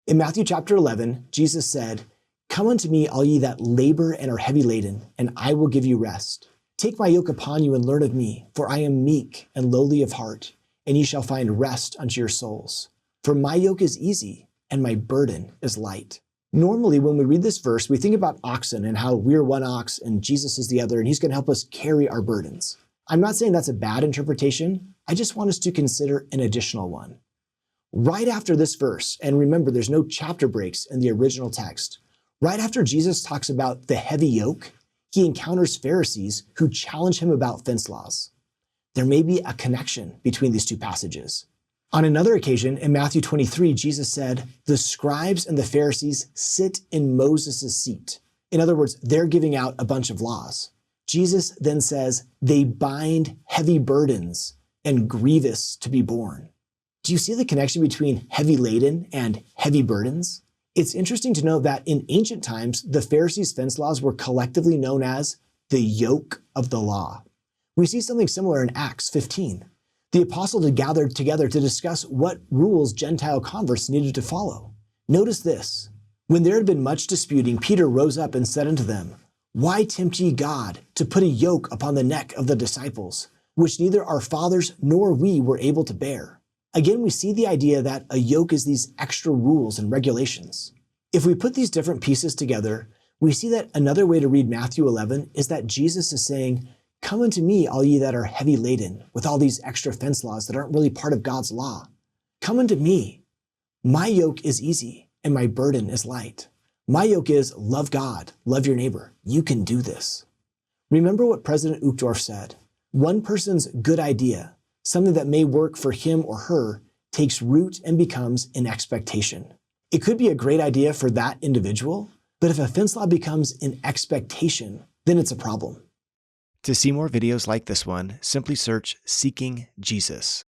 In Matthew chapter 11, Jesus said, "Come unto me, all ye that labor and are heavy laden, and I will give you rest. Take my yoke upon you and learn of me, for I am meek and lowly of heart, and ye shall find rest unto your souls. For my yoke is easy, and my burden is light." Normally, when we read this verse, we think about oxen and how we're one ox and Jesus is the other, and he's going to help us carry our burdens. I'm not saying that's a bad interpretation. I just want us to consider an additional one. Right after this verse, and remember, there's no chapter breaks in the original text. Right after Jesus talks about the heavy yoke, he encounters Pharisees who challenge him about fence laws. There may be a connection between these two passages. On another occasion, in Matthew 23, Jesus said, "The scribes and the Pharisees sit in Moses' seat." In other words, they're giving out a bunch of laws. Jesus then says, "They bind heavy burdens and grievous to be borne." Do you see the connection between heavy laden and heavy burdens? It's interesting to note that in ancient times, the Pharisees' fence laws were collectively known as the yoke of the law. We see something similar in Acts 15. The apostles had gathered together to discuss what rules Gentile converts needed to follow. Notice this. When there had been much disputing, Peter rose up and said unto them, "Why tempt ye God to put a yoke upon the neck of the disciples, which neither our fathers nor we were able to bear?" Again, we see the idea that a yoke is these extra rules and regulations. If we put these different pieces together, we see that another way to read Matthew 11 is that Jesus is saying, "Come unto me, all ye that are heavy laden," with all these extra fence laws that aren't really part of God's law. "Come unto me. My yoke is easy and my burden is light." My yoke is love God, love your neighbor. You can do this. Remember what President Uchtdorf said. One person's good idea, something that may work for him or her, takes root and becomes an expectation. It could be a great idea for that individual, but if a fence law becomes an expectation, then it's a problem. To see more videos like this one, simply search Seeking Jesus.